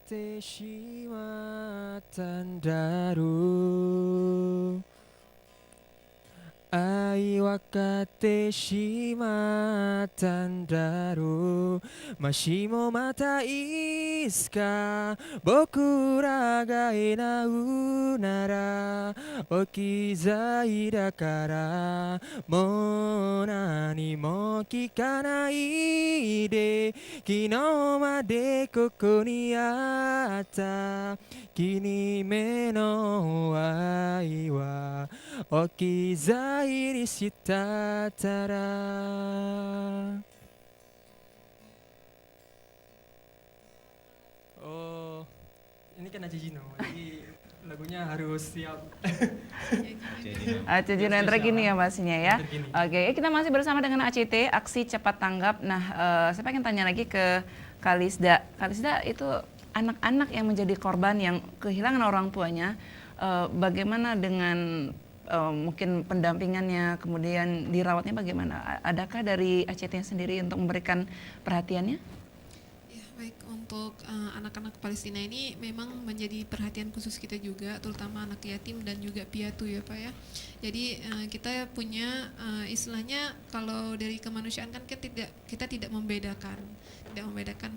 てしまったんだろう愛分かってしまったんだろうもしもまたいつか僕らが笑うなら置き去りだからもう何も聞かないで昨日までここにあった君目の愛は置き去りにしたたら Oh, ini kan Aci Jino, jadi lagunya harus siap. Aceh Junendra gini ya pastinya ya. Terkini. Oke, kita masih bersama dengan ACT, Aksi Cepat Tanggap. Nah, saya pengen tanya lagi ke Kalisda. Kalisda itu anak-anak yang menjadi korban yang kehilangan orang tuanya, bagaimana dengan mungkin pendampingannya, kemudian dirawatnya bagaimana? Adakah dari ACT sendiri untuk memberikan perhatiannya? Ya, baik untuk anak-anak Palestina ini memang menjadi perhatian khusus kita juga, terutama anak yatim dan juga piatu ya Pak ya. Jadi kita punya istilahnya kalau dari kemanusiaan kan kita tidak membedakan,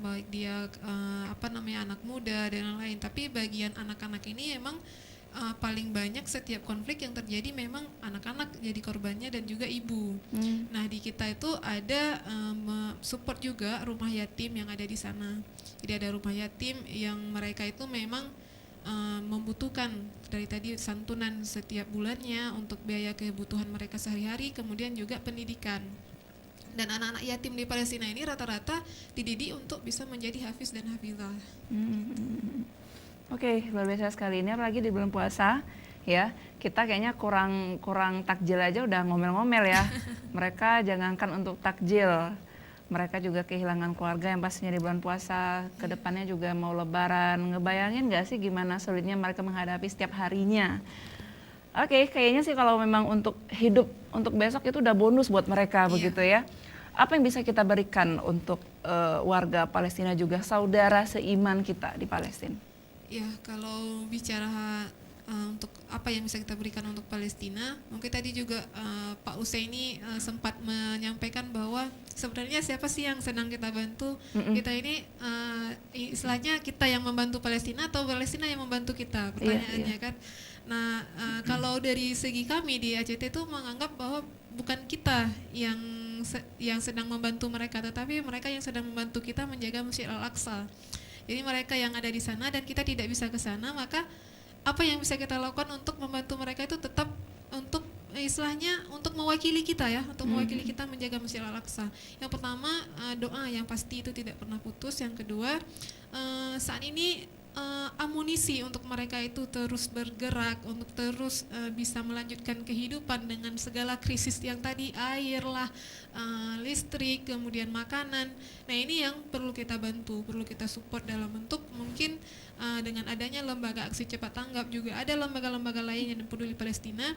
baik dia anak muda dan lain-lain. Tapi bagian anak-anak ini emang paling banyak setiap konflik yang terjadi memang anak-anak jadi korbannya dan juga ibu. Nah di kita itu ada support juga rumah yatim yang ada di sana. Jadi ada rumah yatim yang mereka itu memang membutuhkan dari tadi santunan setiap bulannya untuk biaya kebutuhan mereka sehari-hari, kemudian juga pendidikan. Dan anak-anak yatim di Palestina ini rata-rata dididik untuk bisa menjadi hafiz dan hafizah. Oke, luar biasa sekali. Ini apalagi di bulan puasa, ya. Kita kayaknya kurang takjil aja udah ngomel-ngomel ya. Mereka jangankan untuk takjil, mereka juga kehilangan keluarga yang pastinya di bulan puasa. Kedepannya juga mau lebaran. Ngebayangin nggak sih gimana sulitnya mereka menghadapi setiap harinya? Oke, kayaknya sih kalau memang untuk hidup, untuk besok itu udah bonus buat mereka begitu ya. Apa yang bisa kita berikan untuk warga Palestina juga, saudara seiman kita di Palestina? Ya, kalau bicara untuk apa yang bisa kita berikan untuk Palestina, mungkin tadi juga Pak Usaini sempat menyampaikan bahwa sebenarnya siapa sih yang sedang kita bantu? Kita ini istilahnya kita yang membantu Palestina atau Palestina yang membantu kita? Pertanyaannya kan. Nah, kalau dari segi kami di ACT itu menganggap bahwa bukan kita yang sedang membantu mereka, tetapi mereka yang sedang membantu kita menjaga Masjid Al-Aqsa. Jadi mereka yang ada di sana dan kita tidak bisa ke sana, maka apa yang bisa kita lakukan untuk membantu mereka itu tetap untuk istilahnya untuk mewakili kita ya, untuk mewakili kita menjaga Masjid Al-Aqsa. Yang pertama doa yang pasti itu tidak pernah putus. Yang kedua saat ini amunisi untuk mereka itu terus bergerak, untuk terus bisa melanjutkan kehidupan dengan segala krisis yang tadi, air lah, listrik, kemudian makanan. Nah ini yang perlu kita bantu, perlu kita support dalam bentuk mungkin dengan adanya lembaga aksi cepat tanggap, juga ada lembaga-lembaga lain yang peduli Palestina.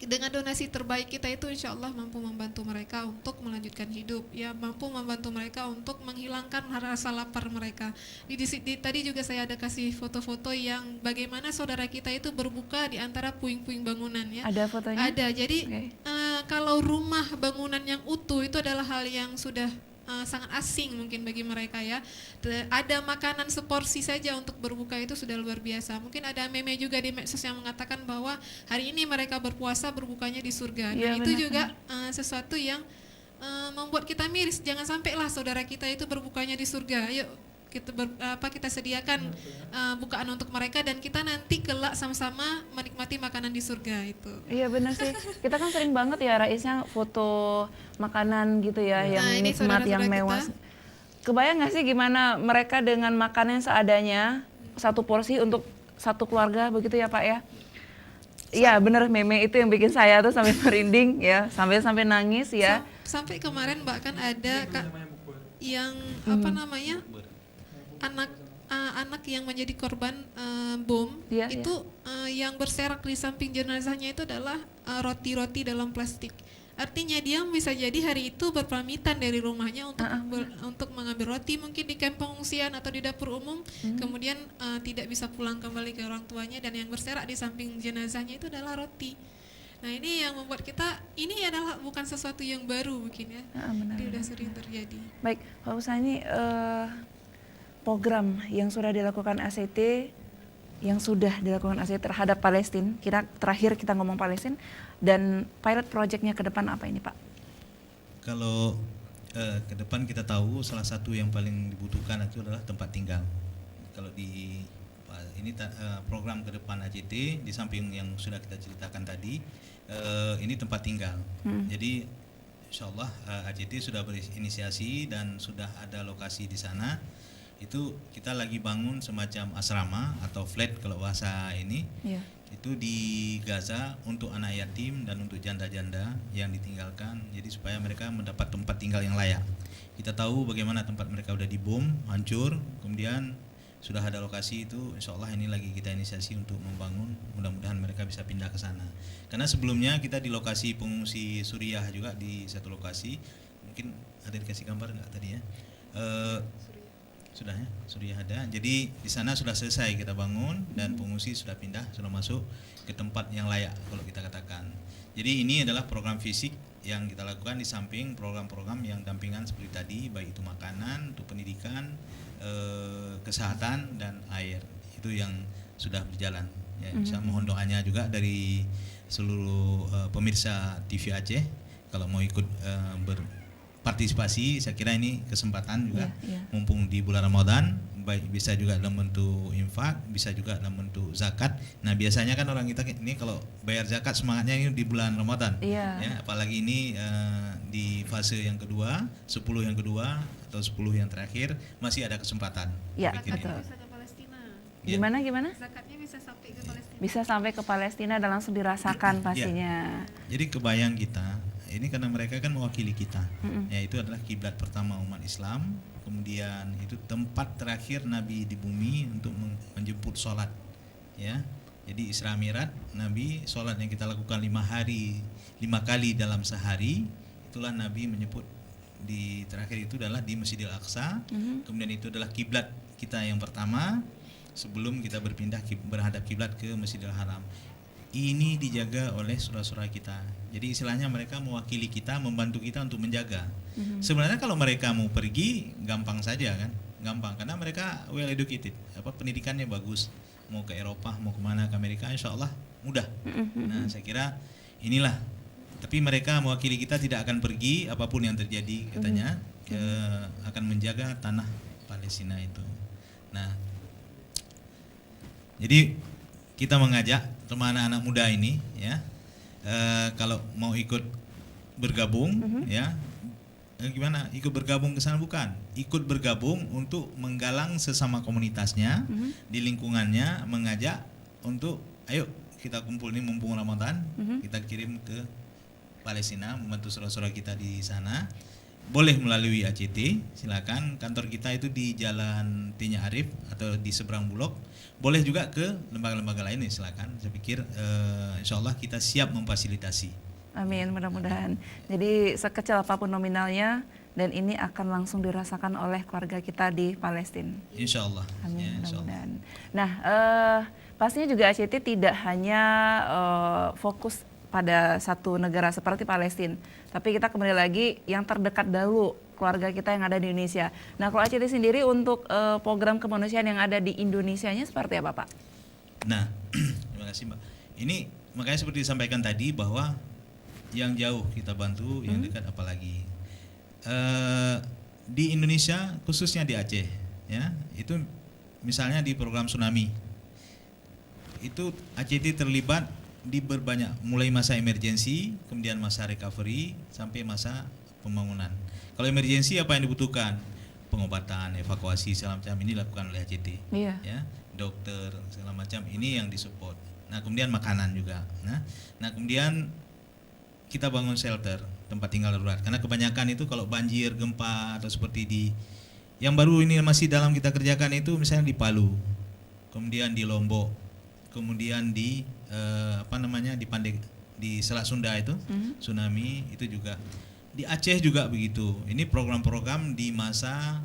Dengan donasi terbaik kita itu insya Allah mampu membantu mereka untuk melanjutkan hidup, ya mampu membantu mereka untuk menghilangkan rasa lapar mereka. Tadi juga saya ada kasih foto-foto yang bagaimana saudara kita itu berbuka di antara puing-puing bangunan ya. Ada fotonya? Ada. Jadi kalau rumah bangunan yang utuh itu adalah hal yang sudah sangat asing mungkin bagi mereka ya. Ada makanan seporsi saja untuk berbuka itu sudah luar biasa. Mungkin ada meme juga di medsos yang mengatakan bahwa hari ini mereka berpuasa berbukanya di surga. Ya, nah itu juga sesuatu yang membuat kita miris. Jangan sampailah saudara kita itu berbukanya di surga. Ayo kita sediakan bukaan untuk mereka dan kita nanti kelak sama-sama menikmati makanan di surga itu. Iya benar sih. Kita kan sering banget ya Raisnya foto makanan gitu ya yang ini nikmat, yang mewah. Kebayang nggak sih gimana mereka dengan makanan seadanya, satu porsi untuk satu keluarga begitu ya Pak ya? Iya bener, meme itu yang bikin saya tuh sampai merinding ya, sampai nangis ya. Sampai kemarin bahkan ada yang anak yang menjadi korban bom itu yang berserak di samping jenazahnya itu adalah roti-roti dalam plastik. Artinya dia bisa jadi hari itu berpamitan dari rumahnya untuk untuk mengambil roti mungkin di kamp pengungsian atau di dapur umum, kemudian tidak bisa pulang kembali ke orang tuanya, dan yang berserak di samping jenazahnya itu adalah roti. Nah ini yang membuat kita, ini adalah bukan sesuatu yang baru mungkin ya, Benar. ini sudah sering terjadi. Baik, Pak Usani, program yang sudah dilakukan ACT, terhadap Palestina, terakhir kita ngomong Palestina, dan pilot projectnya ke depan apa ini Pak? Kalau ke depan kita tahu salah satu yang paling dibutuhkan itu adalah tempat tinggal. Kalau di ini program ke depan ACT, di samping yang sudah kita ceritakan tadi, ini tempat tinggal. Jadi insya Allah ACT sudah berinisiasi dan sudah ada lokasi di sana. Itu kita lagi bangun semacam asrama atau flat kalau bahasa ini. Itu di Gaza untuk anak yatim dan untuk janda-janda yang ditinggalkan, jadi supaya mereka mendapat tempat tinggal yang layak. Kita tahu bagaimana tempat mereka udah dibom, hancur, kemudian sudah ada lokasi itu, insya Allah ini lagi kita inisiasi untuk membangun, mudah-mudahan mereka bisa pindah ke sana. Karena sebelumnya kita di lokasi pengungsi Suriah juga di satu lokasi, mungkin ada dikasih gambar nggak tadi ya? Sudah ya, Suriah ada. Jadi di sana sudah selesai kita bangun dan pengungsi sudah pindah, sudah masuk ke tempat yang layak kalau kita katakan. Jadi ini adalah program fisik yang kita lakukan di samping program-program yang dampingan seperti tadi, baik itu makanan, untuk pendidikan, kesehatan dan air. Itu yang sudah berjalan. Ya, bisa mohon doanya juga dari seluruh pemirsa TV Aceh kalau mau ikut partisipasi, saya kira ini kesempatan juga, mumpung di bulan Ramadan, baik bisa juga dalam bentuk infak, bisa juga dalam bentuk zakat. Nah biasanya kan orang kita ini kalau bayar zakat semangatnya ini di bulan Ramadan, ya, apalagi ini di fase yang kedua, 10 yang kedua atau 10 yang terakhir masih ada kesempatan. Betul. Bisa ke Palestina. Gimana? Zakatnya bisa sampai ke Palestina. Bisa sampai ke Palestina dan langsung dirasakan pastinya. Jadi kebayang kita, ini karena mereka kan mewakili kita, yaitu adalah kiblat pertama umat Islam, kemudian itu tempat terakhir Nabi di bumi untuk menjemput sholat, ya. Jadi Isra Mi'raj Nabi, sholat yang kita lakukan 5 kali dalam sehari, itulah Nabi menyebut di terakhir itu adalah di Masjidil Aqsa, kemudian itu adalah kiblat kita yang pertama sebelum kita berpindah berhadap kiblat ke Masjidil Haram. Ini dijaga oleh surah-surah kita. Jadi istilahnya mereka mewakili kita, membantu kita untuk menjaga. Sebenarnya kalau mereka mau pergi gampang saja kan, gampang karena mereka well educated, pendidikannya bagus. Mau ke Eropa, mau kemana, ke Amerika, insya Allah mudah. Nah saya kira inilah. Tapi mereka mewakili kita tidak akan pergi apapun yang terjadi katanya, akan menjaga tanah Palestina itu. Nah jadi kita mengajak teman anak muda ini ya, kalau mau ikut bergabung ya, gimana ikut bergabung ke sana, bukan ikut bergabung untuk menggalang sesama komunitasnya di lingkungannya, mengajak untuk ayo kita kumpul nih mumpung Ramadan, kita kirim ke Palestina membantu saudara-saudara kita di sana. Boleh melalui ACT, silakan. Kantor kita itu di Jalan Tinya Arif atau di seberang Bulog. Boleh juga ke lembaga-lembaga lain, silakan. Saya pikir insya Allah kita siap memfasilitasi. Amin, mudah-mudahan. Jadi sekecil apapun nominalnya, dan ini akan langsung dirasakan oleh keluarga kita di Palestina. Insya Allah. Amin, Ya, insya Allah. mudah-mudahan. Nah, pastinya juga ACT tidak hanya fokus pada satu negara seperti Palestina, tapi kita kembali lagi yang terdekat dahulu, keluarga kita yang ada di Indonesia. Nah, kalau ACT sendiri untuk program kemanusiaan yang ada di Indonesianya seperti apa, Pak? Nah, terima kasih Mbak. Ini makanya seperti disampaikan tadi bahwa yang jauh kita bantu, yang dekat apalagi. Di Indonesia khususnya di Aceh, ya itu misalnya di program tsunami, itu ACT terlibat di berbanyak, mulai masa emergensi, kemudian masa recovery, sampai masa pembangunan. Kalau emergensi apa yang dibutuhkan? Pengobatan, evakuasi segala macam ini dilakukan oleh ACT. Iya. Ya, dokter segala macam ini yang disupport. Nah, kemudian makanan juga. Nah, kemudian kita bangun shelter, tempat tinggal darurat. Karena kebanyakan itu kalau banjir, gempa atau seperti di yang baru ini masih dalam kita kerjakan itu misalnya di Palu, kemudian di Lombok, kemudian di di Selat Sunda itu tsunami itu juga, di Aceh juga begitu. Ini program-program di masa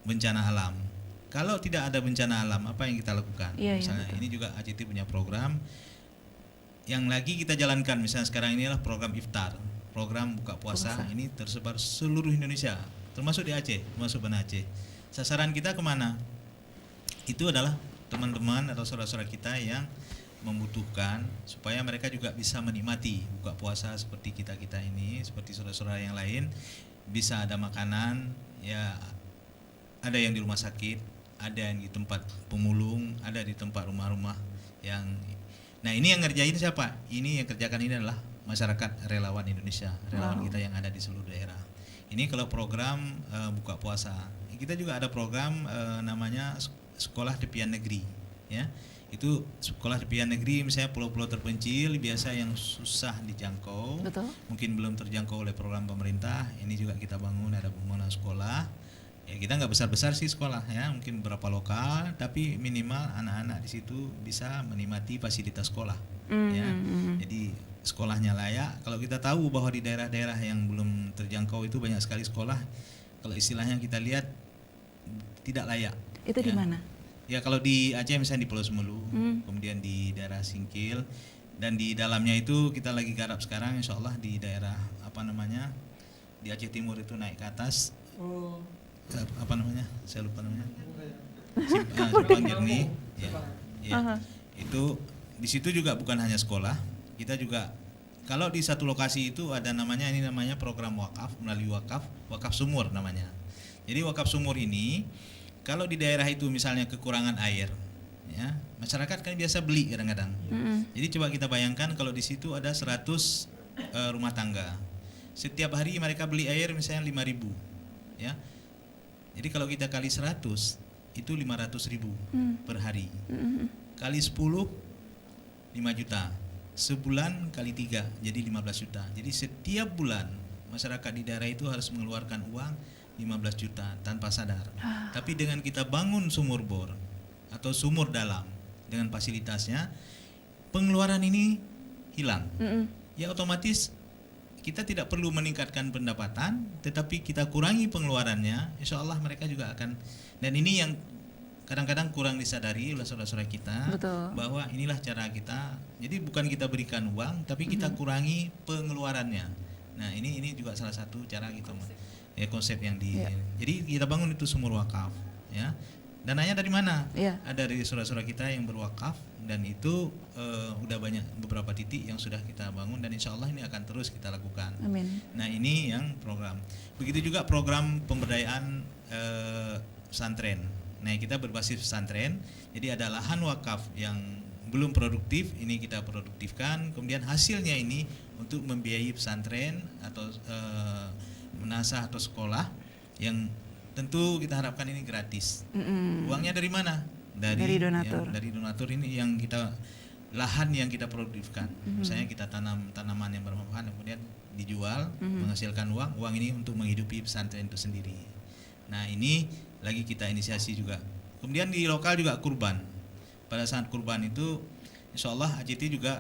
bencana alam. Kalau tidak ada bencana alam, apa yang kita lakukan? Iya, Misalnya betul. ini juga ACT punya program yang lagi kita jalankan. Misalnya sekarang inilah program iftar, program buka puasa. Ini tersebar seluruh Indonesia, termasuk di Aceh, termasuk Banda Aceh. Sasaran kita kemana? Itu adalah teman-teman atau saudara-saudara kita yang membutuhkan, supaya mereka juga bisa menikmati buka puasa seperti kita ini, seperti saudara-saudara yang lain, bisa ada makanan, ya ada yang di rumah sakit, ada yang di tempat pemulung, ada di tempat rumah-rumah yang. Nah ini yang ngerjain siapa? Ini yang kerjakan ini adalah masyarakat relawan Indonesia, relawan kita yang ada di seluruh daerah. Ini kalau program buka puasa. Kita juga ada program namanya sekolah tepian negeri, ya. Itu sekolah tepian negeri, misalnya pulau-pulau terpencil biasa yang susah dijangkau, Betul. mungkin belum terjangkau oleh program pemerintah. Ini juga kita bangun, ada pembangunan sekolah. Ya kita nggak besar-besar sih sekolah, ya mungkin berapa lokal, tapi minimal anak-anak di situ bisa menikmati fasilitas sekolah, ya. Jadi sekolahnya layak. Kalau kita tahu bahwa di daerah-daerah yang belum terjangkau itu banyak sekali sekolah, kalau istilahnya kita lihat tidak layak. Itu di Ya. mana? Ya kalau di Aceh misalnya di Pulau Semelu, kemudian di daerah Singkil, dan di dalamnya itu kita lagi garap sekarang, insya Allah di daerah di Aceh Timur itu naik ke atas, apa namanya? Saya lupa namanya. Simpang Jernih, ya. Itu di situ juga bukan hanya sekolah, kita juga kalau di satu lokasi itu ada namanya program wakaf, melalui wakaf sumur namanya. Jadi wakaf sumur ini kalau di daerah itu misalnya kekurangan air, ya masyarakat kan biasa beli kadang-kadang. Jadi coba kita bayangkan kalau di situ ada 100 rumah tangga, setiap hari mereka beli air misalnya 5.000, ya. Jadi kalau kita kali 100 itu 500.000 per hari, kali 10 5 juta, sebulan kali 3 jadi 15 juta. Jadi setiap bulan masyarakat di daerah itu harus mengeluarkan uang 15 juta tanpa sadar. Tapi dengan kita bangun sumur bor atau sumur dalam dengan fasilitasnya, pengeluaran ini hilang. Ya otomatis kita tidak perlu meningkatkan pendapatan, tetapi kita kurangi pengeluarannya, insya Allah mereka juga akan. Dan ini yang kadang-kadang kurang disadari oleh saudara-saudara kita. Betul. Bahwa inilah cara kita. Jadi bukan kita berikan uang, tapi kita kurangi pengeluarannya. Nah ini juga salah satu cara kita. Ya konsep yang jadi kita bangun itu sumur wakaf, ya. Dananya dari mana? Ada dari saudara-saudara kita yang berwakaf, dan itu udah banyak beberapa titik yang sudah kita bangun, dan insya Allah ini akan terus kita lakukan. Amin. Nah ini yang program. Begitu juga program pemberdayaan pesantren. Nah kita berbasis pesantren, jadi ada lahan wakaf yang belum produktif, ini kita produktifkan, kemudian hasilnya ini untuk membiayai pesantren atau menasah atau sekolah yang tentu kita harapkan ini gratis. Uangnya dari mana? Dari donatur. Dari donatur ini yang kita lahan yang kita produktifkan. Misalnya kita tanam tanaman yang bermanfaat kemudian dijual, menghasilkan uang ini untuk menghidupi pesantren itu sendiri. Nah, ini lagi kita inisiasi juga. Kemudian di lokal juga kurban. Pada saat kurban itu insya Allah ACT juga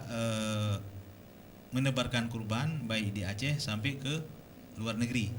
menebarkan kurban baik di Aceh sampai ke luar negeri,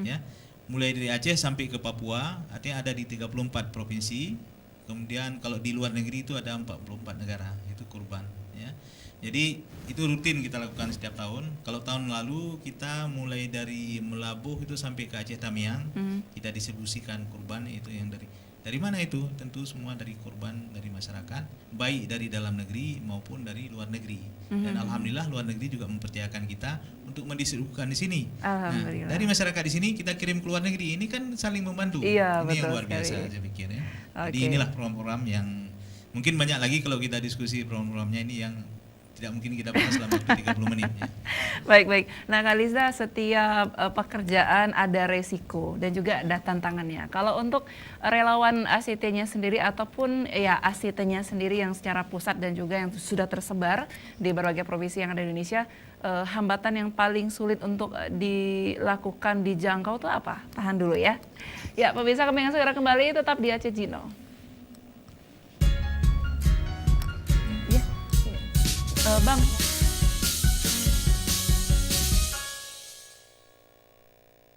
ya, mulai dari Aceh sampai ke Papua, artinya ada di 34 provinsi. Kemudian kalau di luar negeri itu ada 44 negara, itu kurban, ya. Jadi itu rutin kita lakukan setiap tahun. Kalau tahun lalu kita mulai dari Melabuh itu sampai ke Aceh Tamiang, kita distribusikan kurban itu yang dari mana itu? Tentu semua dari kurban dari masyarakat, baik dari dalam negeri maupun dari luar negeri. Dan alhamdulillah luar negeri juga mempercayakan kita untuk mendistribusikan di sini. Nah, dari masyarakat di sini kita kirim ke luar negeri. Ini kan saling membantu. Iya, ini yang betul luar biasa sekali. saya pikir, ya. Jadi inilah program-program yang mungkin banyak lagi kalau kita diskusi program-programnya ini yang tidak mungkin kita bahas selama 30 menit, ya. Baik. Nah, Kak Liza, setiap pekerjaan ada resiko dan juga ada tantangannya. Kalau untuk relawan ACT-nya sendiri ataupun ya ACT-nya sendiri yang secara pusat dan juga yang sudah tersebar di berbagai provinsi yang ada di Indonesia, hambatan yang paling sulit untuk dilakukan, dijangkau itu apa? Tahan dulu ya. Ya, pemirsa, kami akan segera kembali, tetap di Aceh Jino. Ya, Bang.